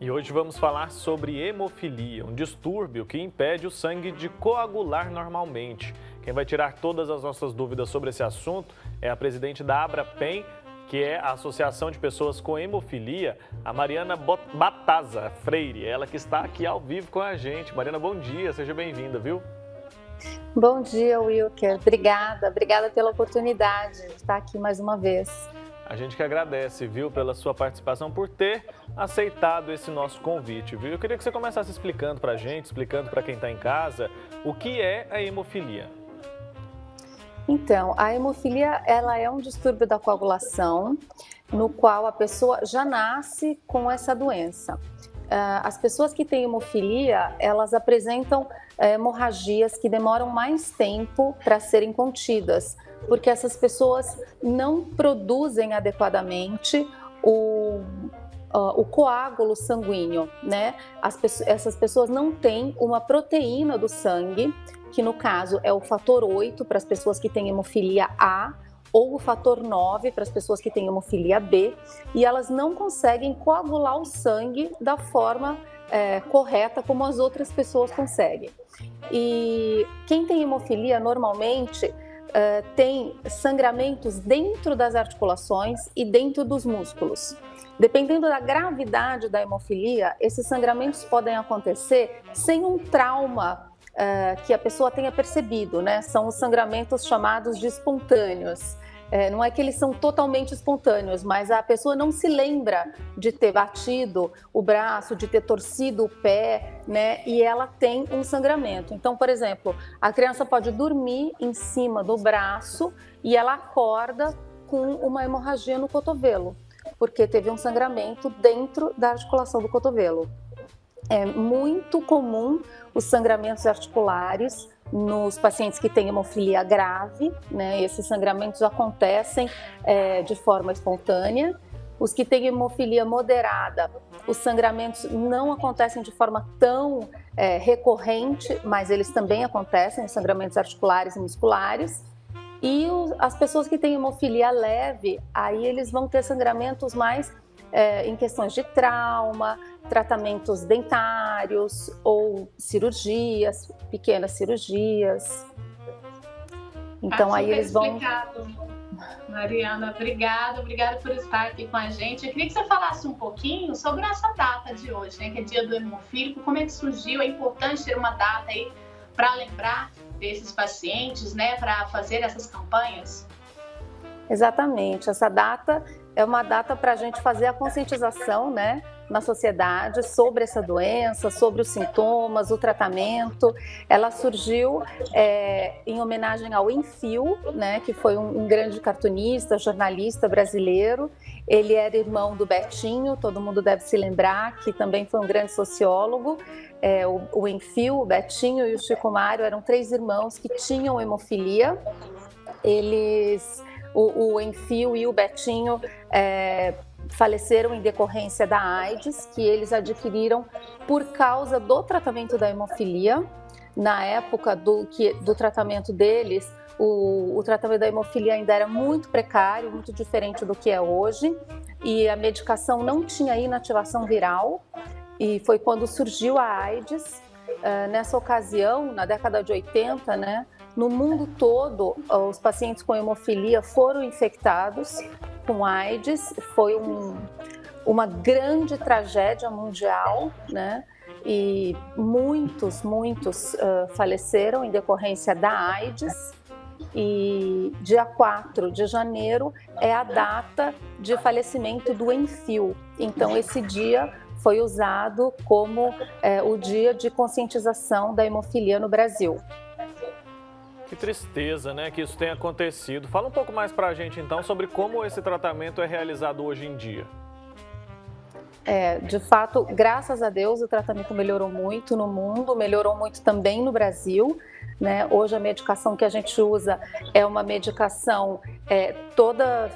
E hoje vamos falar sobre hemofilia, um distúrbio que impede o sangue de coagular normalmente. Quem vai tirar todas as nossas dúvidas sobre esse assunto é a presidente da Abrapem, que é a Associação de Pessoas com Hemofilia, a Mariana Bataza Freire, ela que está aqui ao vivo com a gente. Mariana, bom dia, seja bem-vinda, viu? Bom dia, Wilker. Obrigada pela oportunidade de estar aqui mais uma vez. A gente que agradece, viu, pela sua participação, por ter aceitado esse nosso convite, viu? Eu queria que você começasse explicando para a gente, explicando para quem está em casa, o que é a hemofilia. Então, a hemofilia, ela é um distúrbio da coagulação, no qual a pessoa já nasce com essa doença. As pessoas que têm hemofilia, elas apresentam hemorragias que demoram mais tempo para serem contidas, porque essas pessoas não produzem adequadamente o coágulo sanguíneo, né? Essas pessoas não têm uma proteína do sangue, que no caso é o fator 8 para as pessoas que têm hemofilia A, ou o fator 9 para as pessoas que têm hemofilia B, e elas não conseguem coagular o sangue da forma correta como as outras pessoas conseguem. E quem tem hemofilia normalmente tem sangramentos dentro das articulações e dentro dos músculos. Dependendo da gravidade da hemofilia, esses sangramentos podem acontecer sem um trauma que a pessoa tenha percebido, né? São os sangramentos chamados de espontâneos. Não é que eles são totalmente espontâneos, mas a pessoa não se lembra de ter batido o braço, de ter torcido o pé, né? E ela tem um sangramento. Então, por exemplo, a criança pode dormir em cima do braço e ela acorda com uma hemorragia no cotovelo, porque teve um sangramento dentro da articulação do cotovelo. É muito comum os sangramentos articulares nos pacientes que têm hemofilia grave, né? Esses sangramentos acontecem de forma espontânea. Os que têm hemofilia moderada, os sangramentos não acontecem de forma tão recorrente, mas eles também acontecem, sangramentos articulares e musculares. E as pessoas que têm hemofilia leve, aí eles vão ter sangramentos mais em questões de trauma, tratamentos dentários ou cirurgias, pequenas cirurgias. Então aí eles vão... Explicado, Mariana, obrigada por estar aqui com a gente. Eu queria que você falasse um pouquinho sobre essa data de hoje, né, que é Dia do Hemofílico, como é que surgiu, é importante ter uma data aí para lembrar desses pacientes, né, para fazer essas campanhas? Exatamente, essa data é uma data para a gente fazer a conscientização, né, na sociedade sobre essa doença, sobre os sintomas, o tratamento. Ela surgiu em homenagem ao Enfio, né, que foi um grande cartunista, jornalista brasileiro. Ele era irmão do Betinho, todo mundo deve se lembrar, que também foi um grande sociólogo. O Enfio, o Betinho e o Chico Mário eram 3 irmãos que tinham hemofilia. O Enfio e o Betinho faleceram em decorrência da AIDS, que eles adquiriram por causa do tratamento da hemofilia. Na época do tratamento deles, o tratamento da hemofilia ainda era muito precário, muito diferente do que é hoje, e a medicação não tinha inativação viral, e foi quando surgiu a AIDS. Nessa ocasião, na década de 80, né, no mundo todo, os pacientes com hemofilia foram infectados com AIDS. Foi uma grande tragédia mundial, né? E muitos faleceram em decorrência da AIDS. E dia 4 de janeiro é a data de falecimento do Enfio. Então, esse dia foi usado como o dia de conscientização da hemofilia no Brasil. Que tristeza, né, que isso tenha acontecido. Fala um pouco mais pra gente, então, sobre como esse tratamento é realizado hoje em dia. De fato, graças a Deus, o tratamento melhorou muito no mundo, melhorou muito também no Brasil, né? Hoje a medicação que a gente usa é uma medicação toda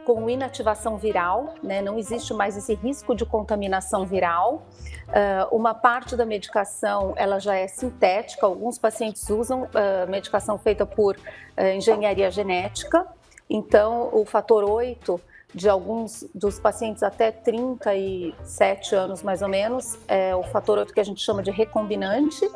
com inativação viral, né? Não existe mais esse risco de contaminação viral. Uma parte da medicação ela já é sintética, alguns pacientes usam medicação feita por engenharia genética, então o fator 8 de alguns dos pacientes até 37 anos, mais ou menos, é o fator 8 que a gente chama de recombinante,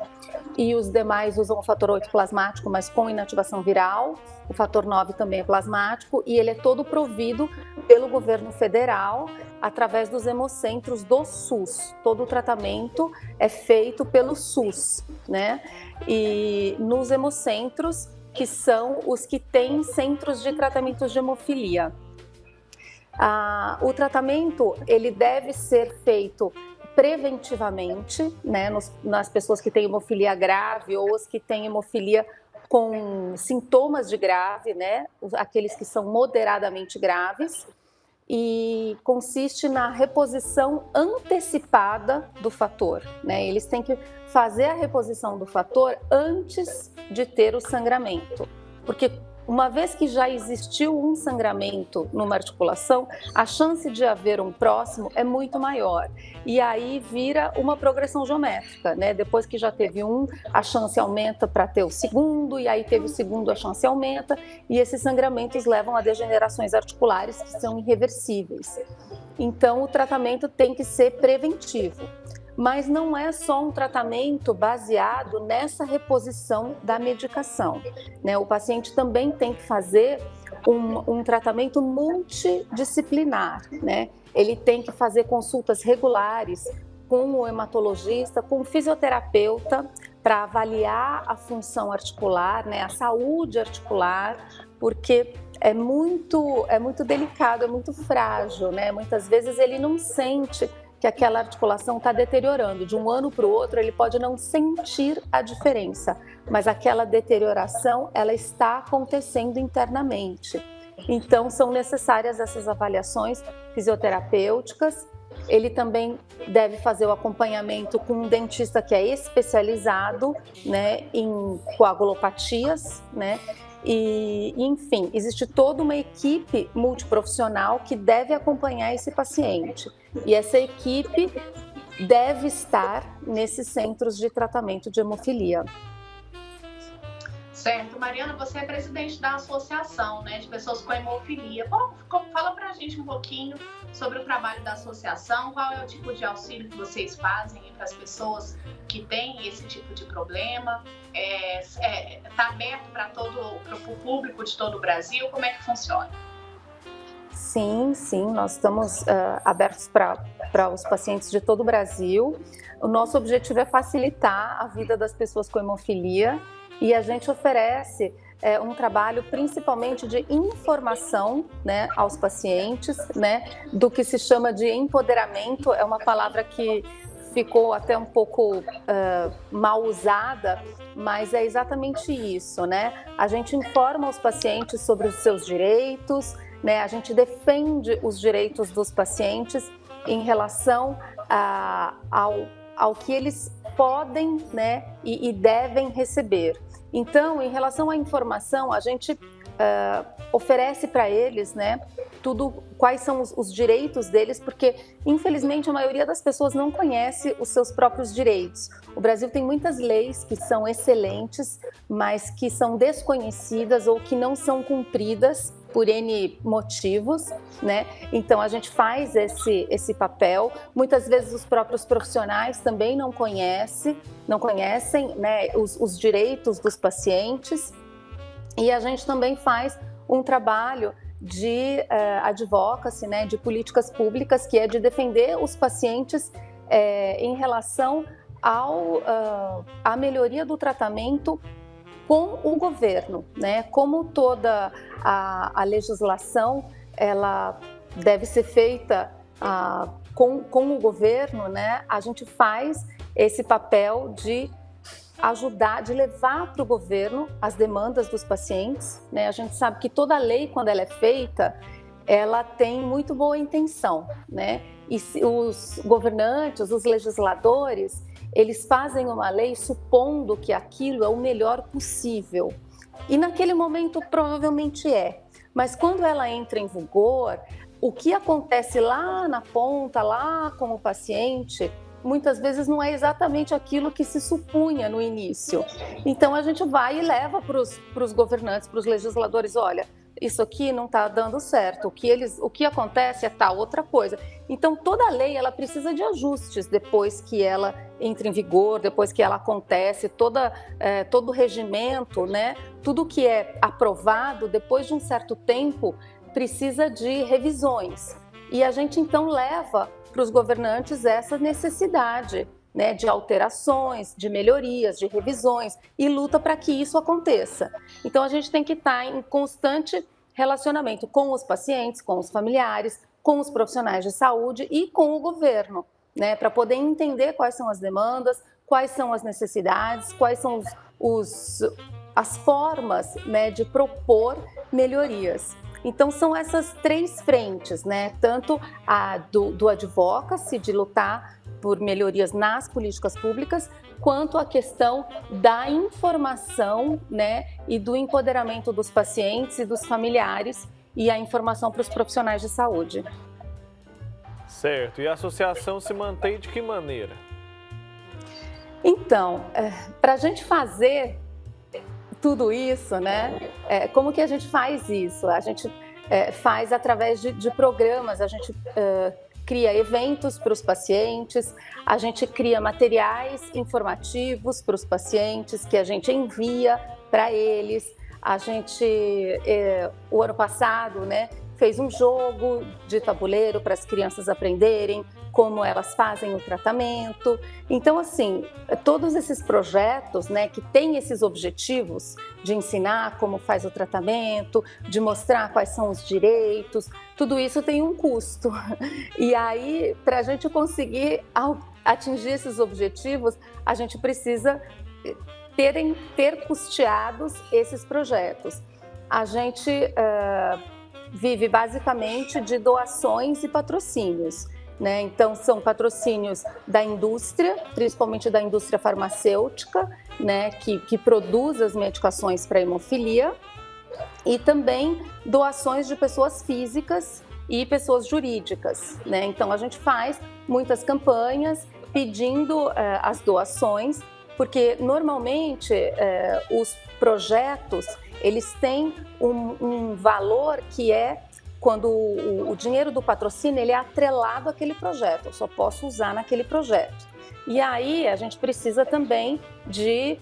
e os demais usam o fator 8 plasmático, mas com inativação viral. O fator 9 também é plasmático, e ele é todo provido pelo governo federal através dos hemocentros do SUS. Todo o tratamento é feito pelo SUS, né? E nos hemocentros, que são os que têm centros de tratamento de hemofilia. O tratamento ele deve ser feito preventivamente, né, nas pessoas que têm hemofilia grave ou as que têm hemofilia com sintomas de grave, né, aqueles que são moderadamente graves, e consiste na reposição antecipada do fator, né? Eles têm que fazer a reposição do fator antes de ter o sangramento, porque uma vez que já existiu um sangramento numa articulação, a chance de haver um próximo é muito maior. E aí vira uma progressão geométrica, né? Depois que já teve um, a chance aumenta para ter o segundo, e aí teve o segundo, a chance aumenta, e esses sangramentos levam a degenerações articulares que são irreversíveis. Então, o tratamento tem que ser preventivo. Mas não é só um tratamento baseado nessa reposição da medicação, né? O paciente também tem que fazer um tratamento multidisciplinar, né? Ele tem que fazer consultas regulares com o hematologista, com o fisioterapeuta, para avaliar a função articular, né? A saúde articular, porque é muito delicado, é muito frágil, né? Muitas vezes ele não sente que aquela articulação está deteriorando. De um ano para o outro, ele pode não sentir a diferença, mas aquela deterioração, ela está acontecendo internamente. Então, são necessárias essas avaliações fisioterapêuticas. Ele também deve fazer o acompanhamento com um dentista que é especializado, né, em coagulopatias, né? E, enfim, existe toda uma equipe multiprofissional que deve acompanhar esse paciente. E essa equipe deve estar nesses centros de tratamento de hemofilia. Certo. Mariana, você é presidente da associação, né, de pessoas com hemofilia. Fala pra gente um pouquinho sobre o trabalho da associação, qual é o tipo de auxílio que vocês fazem para as pessoas que têm esse tipo de problema. Está aberto para o público de todo o Brasil? Como é que funciona? Sim, nós estamos abertos para os pacientes de todo o Brasil. O nosso objetivo é facilitar a vida das pessoas com hemofilia, e a gente oferece um trabalho principalmente de informação, né, aos pacientes, né, do que se chama de empoderamento. É uma palavra que ficou até um pouco mal usada, mas é exatamente isso, né? A gente informa os pacientes sobre os seus direitos, né? A gente defende os direitos dos pacientes em relação ao que eles podem, né, e devem receber. Então, em relação à informação, a gente oferece para eles, né, quais são os direitos deles, porque, infelizmente, a maioria das pessoas não conhece os seus próprios direitos. O Brasil tem muitas leis que são excelentes, mas que são desconhecidas ou que não são cumpridas por N motivos, né? Então, a gente faz esse papel. Muitas vezes os próprios profissionais também não conhecem, né, os direitos dos pacientes. E a gente também faz um trabalho de advocacy, né, de políticas públicas, que é de defender os pacientes em relação à melhoria do tratamento com o governo, né? Como toda a legislação, ela deve ser feita com o governo, né? A gente faz esse papel de ajudar, de levar para o governo as demandas dos pacientes, né? A gente sabe que toda lei, quando ela é feita, ela tem muito boa intenção, né? E os governantes, os legisladores, eles fazem uma lei supondo que aquilo é o melhor possível. E naquele momento provavelmente é. Mas quando ela entra em vigor, o que acontece lá na ponta, lá com o paciente, muitas vezes não é exatamente aquilo que se supunha no início. Então a gente vai e leva para os governantes, para os legisladores, olha, isso aqui não está dando certo, o que acontece é tal outra coisa. Então, toda lei ela precisa de ajustes depois que ela entra em vigor, depois que ela acontece, todo o regimento, né? Tudo que é aprovado, depois de um certo tempo, precisa de revisões. E a gente, então, leva para os governantes essa necessidade, né, de alterações, de melhorias, de revisões, e luta para que isso aconteça. Então, a gente tem que estar em constante relacionamento com os pacientes, com os familiares, com os profissionais de saúde e com o governo, né, para poder entender quais são as demandas, quais são as necessidades, quais são as formas, né, de propor melhorias. Então, são essas três frentes, né, tanto a do advocacy, de lutar por melhorias nas políticas públicas, quanto a questão da informação, né, e do empoderamento dos pacientes e dos familiares e a informação para os profissionais de saúde. Certo. E a associação se mantém de que maneira? Então, para a gente fazer tudo isso, né, como que a gente faz isso? A gente faz através de programas, a gente cria eventos para os pacientes, a gente cria materiais informativos para os pacientes que a gente envia para eles. A gente, o ano passado, né, fez um jogo de tabuleiro para as crianças aprenderem como elas fazem o tratamento. Então, assim, todos esses projetos, né, que têm esses objetivos de ensinar como faz o tratamento, de mostrar quais são os direitos, tudo isso tem um custo. E aí, para a gente conseguir atingir esses objetivos, a gente precisa ter custeados esses projetos. A gente vive basicamente de doações e patrocínios, né? Então, são patrocínios da indústria, principalmente da indústria farmacêutica, né, que produz as medicações para hemofilia, e também doações de pessoas físicas e pessoas jurídicas, né? Então, a gente faz muitas campanhas pedindo as doações, porque normalmente os projetos eles têm um valor que é quando o dinheiro do patrocínio ele é atrelado àquele projeto, eu só posso usar naquele projeto. E aí a gente precisa também de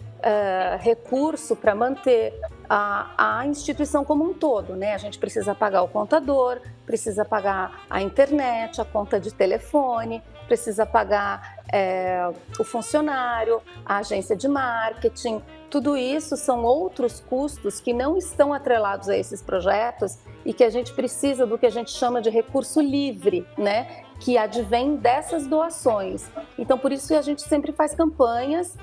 recurso para manter a instituição como um todo, né? A gente precisa pagar o contador, precisa pagar a internet, a conta de telefone, precisa pagar o funcionário, a agência de marketing. Tudo isso são outros custos que não estão atrelados a esses projetos e que a gente precisa do que a gente chama de recurso livre, né? Que advém dessas doações. Então, por isso a gente sempre faz campanhas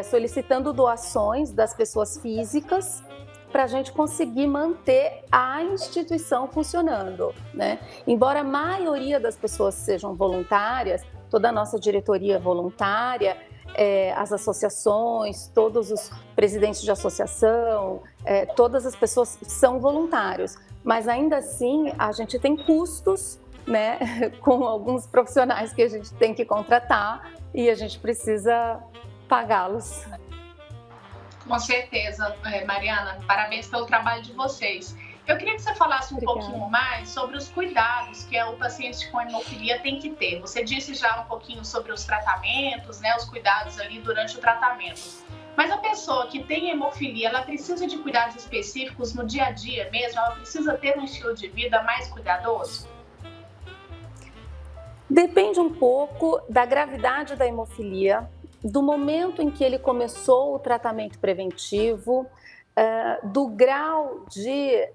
solicitando doações das pessoas físicas para a gente conseguir manter a instituição funcionando, né? Embora a maioria das pessoas sejam voluntárias, toda a nossa diretoria é voluntária, as associações, todos os presidentes de associação, todas as pessoas são voluntários, mas ainda assim a gente tem custos, né, com alguns profissionais que a gente tem que contratar e a gente precisa pagá-los. Com certeza, Mariana, parabéns pelo trabalho de vocês. Eu queria que você falasse um pouquinho mais sobre os cuidados que o paciente com hemofilia tem que ter. Você disse já um pouquinho sobre os tratamentos, né, os cuidados ali durante o tratamento. Mas a pessoa que tem hemofilia, ela precisa de cuidados específicos no dia a dia mesmo? Ela precisa ter um estilo de vida mais cuidadoso? Depende um pouco da gravidade da hemofilia, do momento em que ele começou o tratamento preventivo, do grau de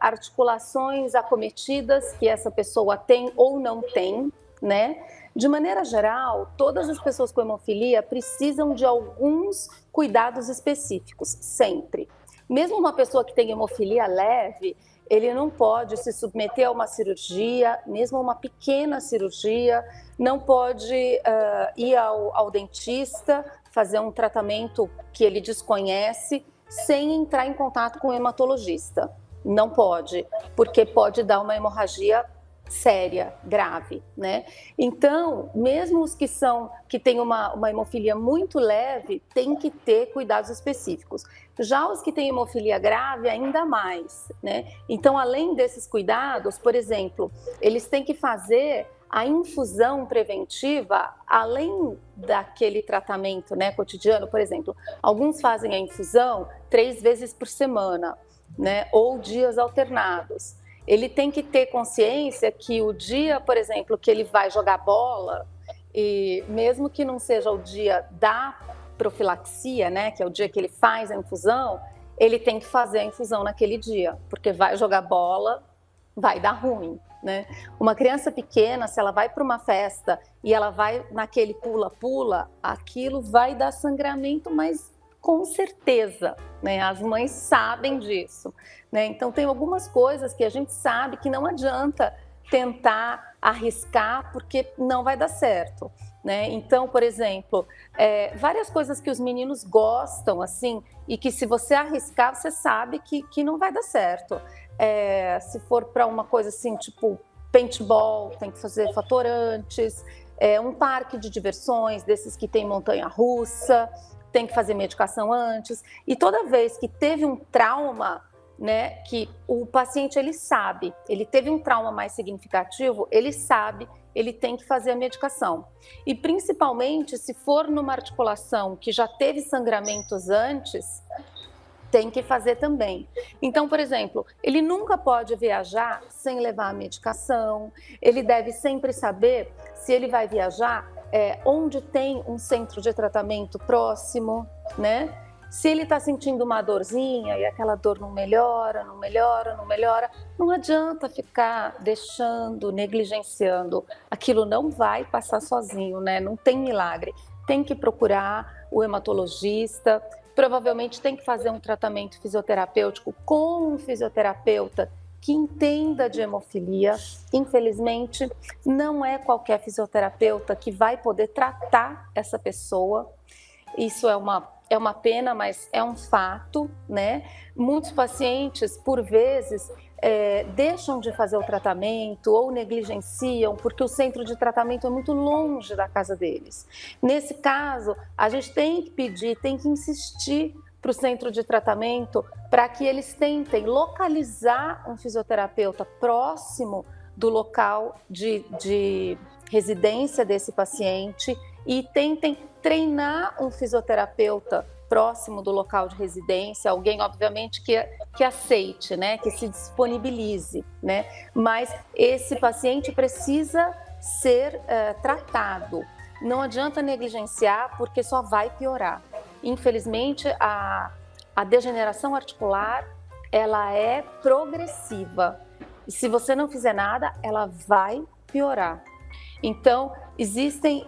articulações acometidas que essa pessoa tem ou não tem, né? De maneira geral, todas as pessoas com hemofilia precisam de alguns cuidados específicos, sempre. Mesmo uma pessoa que tem hemofilia leve, ele não pode se submeter a uma cirurgia, mesmo uma pequena cirurgia, não pode ir ao dentista, fazer um tratamento que ele desconhece, sem entrar em contato com o hematologista. Não pode, porque pode dar uma hemorragia séria, grave, né? Então, mesmo os que têm uma hemofilia muito leve, tem que ter cuidados específicos. Já os que têm hemofilia grave, ainda mais, né? Então, além desses cuidados, por exemplo, eles têm que fazer a infusão preventiva, além daquele tratamento, né, cotidiano. Por exemplo, alguns fazem a infusão 3 vezes por semana, né, ou dias alternados. Ele tem que ter consciência que o dia, por exemplo, que ele vai jogar bola, e mesmo que não seja o dia da profilaxia, né, que é o dia que ele faz a infusão, ele tem que fazer a infusão naquele dia, porque vai jogar bola, vai dar ruim, né? Uma criança pequena, se ela vai para uma festa e ela vai naquele pula-pula, aquilo vai dar sangramento, mas com certeza, né? As mães sabem disso, né? Então tem algumas coisas que a gente sabe que não adianta tentar arriscar porque não vai dar certo, né? Então, por exemplo, várias coisas que os meninos gostam, assim, e que se você arriscar, você sabe que não vai dar certo. Se for para uma coisa assim, tipo paintball, tem que fazer fatorantes, um parque de diversões, desses que tem montanha-russa, tem que fazer medicação antes. E toda vez que teve um trauma, né, que o paciente ele sabe, ele teve um trauma mais significativo, ele sabe, ele tem que fazer a medicação. E principalmente se for numa articulação que já teve sangramentos antes, tem que fazer também. Então, por exemplo, ele nunca pode viajar sem levar a medicação, ele deve sempre saber se ele vai viajar onde tem um centro de tratamento próximo, né? Se ele está sentindo uma dorzinha e aquela dor não melhora, não adianta ficar deixando, negligenciando. Aquilo não vai passar sozinho, né? Não tem milagre. Tem que procurar o hematologista, provavelmente tem que fazer um tratamento fisioterapêutico com um fisioterapeuta que entenda de hemofilia. Infelizmente, não é qualquer fisioterapeuta que vai poder tratar essa pessoa. Isso é uma pena, mas é um fato, né? Muitos pacientes, por vezes, deixam de fazer o tratamento ou negligenciam porque o centro de tratamento é muito longe da casa deles. Nesse caso, a gente tem que pedir, tem que insistir para o centro de tratamento para que eles tentem localizar um fisioterapeuta próximo do local de residência desse paciente e tentem treinar um fisioterapeuta próximo do local de residência, alguém, obviamente, que aceite, né, que se disponibilize, né, mas esse paciente precisa ser tratado. Não adianta negligenciar, porque só vai piorar. Infelizmente, a degeneração articular, ela é progressiva. E se você não fizer nada, ela vai piorar. Então, existem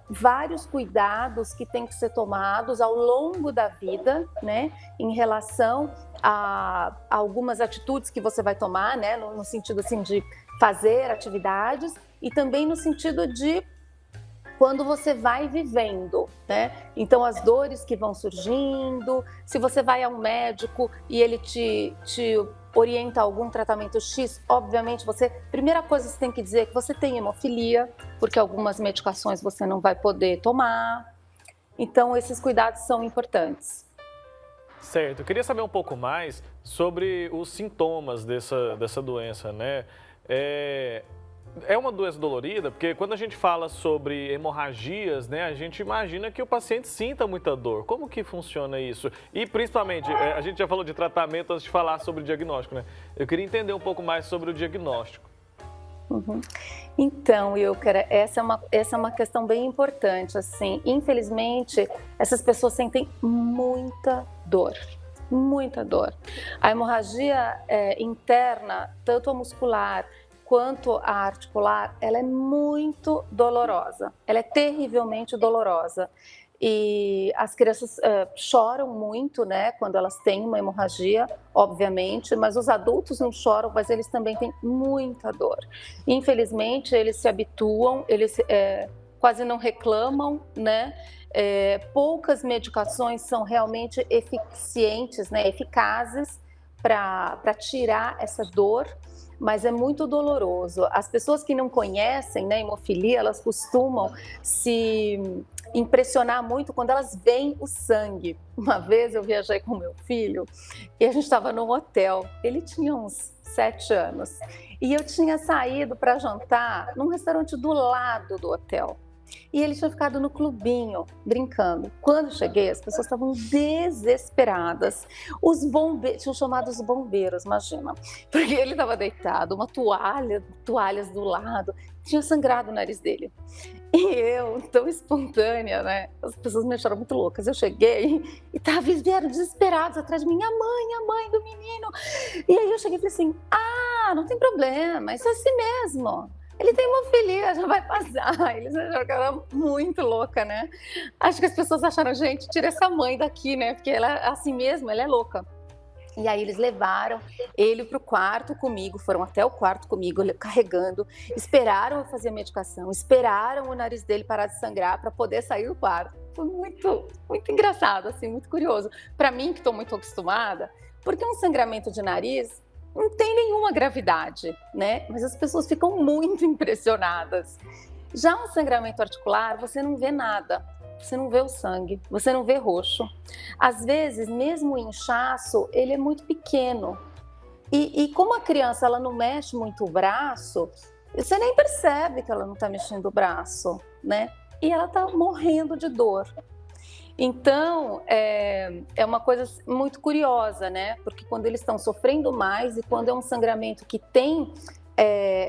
vários cuidados que têm que ser tomados ao longo da vida, né, em relação a algumas atitudes que você vai tomar, né, no sentido assim de fazer atividades e também no sentido de quando você vai vivendo, né? Então, as dores que vão surgindo, se você vai a um médico e ele te orienta a algum tratamento X, obviamente primeira coisa que você tem que dizer é que você tem hemofilia, porque algumas medicações você não vai poder tomar. Então, esses cuidados são importantes. Certo, eu queria saber um pouco mais sobre os sintomas dessa doença, né? É uma doença dolorida, porque quando a gente fala sobre hemorragias, né, a gente imagina que o paciente sinta muita dor. Como que funciona isso? E principalmente, a gente já falou de tratamento antes de falar sobre o diagnóstico, né? Eu queria entender um pouco mais sobre o diagnóstico. Uhum. Então, Ilkara, essa é uma questão bem importante, assim. Infelizmente, essas pessoas sentem muita dor. Muita dor. A hemorragia interna, tanto a muscular quanto a articular, ela é muito dolorosa, ela é terrivelmente dolorosa. E as crianças choram muito, né, quando elas têm uma hemorragia, obviamente, mas os adultos não choram, mas eles também têm muita dor. Infelizmente, eles se habituam, eles quase não reclamam, né? Poucas medicações são realmente eficientes, né, eficazes para tirar essa dor. mas é muito doloroso. As pessoas que não conhecem, né, hemofilia, elas costumam se impressionar muito quando elas veem o sangue. Uma vez eu viajei com meu filho e a gente estava num hotel. Ele tinha uns 7 anos e eu tinha saído para jantar num restaurante do lado do hotel. E ele tinha ficado no clubinho, brincando. Quando eu cheguei, as pessoas estavam desesperadas. Os bombeiros, tinham chamado os bombeiros, imagina. Porque ele estava deitado, toalhas do lado, tinha sangrado o nariz dele. E eu, tão espontânea, né? As pessoas me acharam muito loucas. Eu cheguei e vieram desesperados atrás de mim. A mãe do menino. E aí eu cheguei e falei assim, não tem problema, isso é assim mesmo. Ele tem hemofilia, já vai passar. Eles acharam que eu era muito louca, né? Acho que as pessoas acharam, gente, tira essa mãe daqui, né? Porque ela é assim mesmo, ela é louca. E aí eles levaram ele para o quarto comigo, foram até o quarto comigo, carregando, esperaram eu fazer a medicação, esperaram o nariz dele parar de sangrar para poder sair do quarto. Foi muito, muito engraçado, assim, muito curioso. Para mim, que estou muito acostumada, porque um sangramento de nariz não tem nenhuma gravidade, né? Mas as pessoas ficam muito impressionadas. Já um sangramento articular, você não vê nada. Você não vê o sangue, você não vê roxo. Às vezes, mesmo o inchaço, ele é muito pequeno. E como a criança ela não mexe muito o braço, você nem percebe que ela não está mexendo o braço, né? E ela está morrendo de dor. Então, é uma coisa muito curiosa, né? Porque quando eles estão sofrendo mais e quando é um sangramento que tem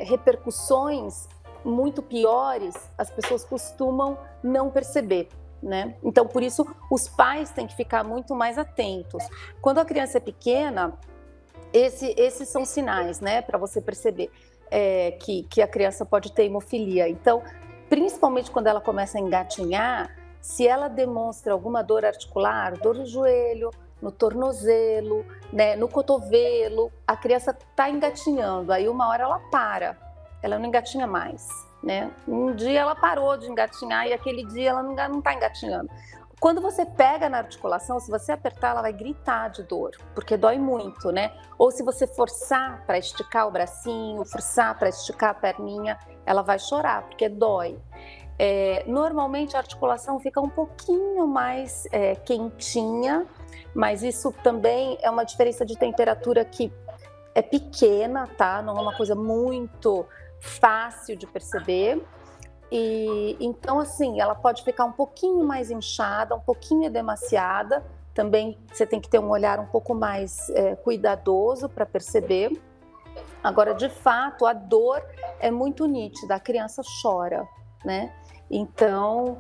repercussões muito piores, as pessoas costumam não perceber, né? Então, por isso, os pais têm que ficar muito mais atentos. Quando a criança é pequena, esses são sinais, né? Para você perceber que a criança pode ter hemofilia. Então, principalmente quando ela começa a engatinhar, se ela demonstra alguma dor articular, dor no joelho, no tornozelo, né, no cotovelo, a criança está engatinhando, aí uma hora ela para, ela não engatinha mais, né? Um dia ela parou de engatinhar e aquele dia ela não está engatinhando. Quando você pega na articulação, se você apertar, ela vai gritar de dor, porque dói muito, né? Ou se você forçar para esticar o bracinho, forçar para esticar a perninha, ela vai chorar, porque dói. Normalmente a articulação fica um pouquinho mais quentinha, mas isso também é uma diferença de temperatura que é pequena, tá? Não é uma coisa muito fácil de perceber. E então, assim, ela pode ficar um pouquinho mais inchada, um pouquinho edemaciada. Também você tem que ter um olhar um pouco mais cuidadoso para perceber. Agora, de fato, a dor é muito nítida, a criança chora, né? Então,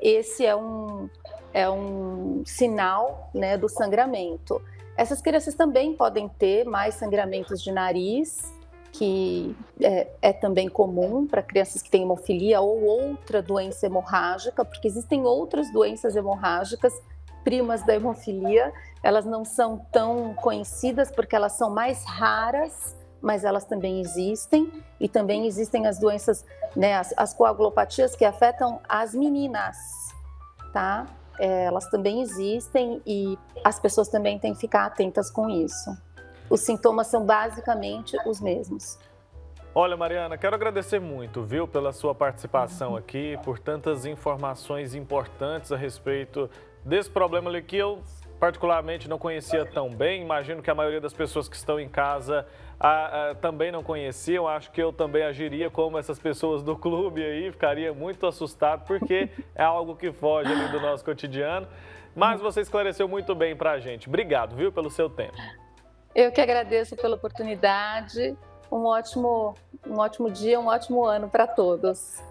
esse é um sinal, né, do sangramento. Essas crianças também podem ter mais sangramentos de nariz, que é também comum para crianças que têm hemofilia ou outra doença hemorrágica, porque existem outras doenças hemorrágicas primas da hemofilia. Elas não são tão conhecidas porque elas são mais raras, mas elas também existem. E também existem as doenças, né, as coagulopatias que afetam as meninas, tá? Elas também existem e as pessoas também têm que ficar atentas com isso. Os sintomas são basicamente os mesmos. Olha, Mariana, quero agradecer muito, viu, pela sua participação aqui, por tantas informações importantes a respeito desse problema ali que eu particularmente não conhecia tão bem. Imagino que a maioria das pessoas que estão em casa também não conheciam. Acho que eu também agiria como essas pessoas do clube aí, ficaria muito assustado, porque é algo que foge ali do nosso cotidiano. Mas você esclareceu muito bem pra gente. Obrigado, viu, pelo seu tempo. Eu que agradeço pela oportunidade. Um ótimo dia, um ótimo ano para todos.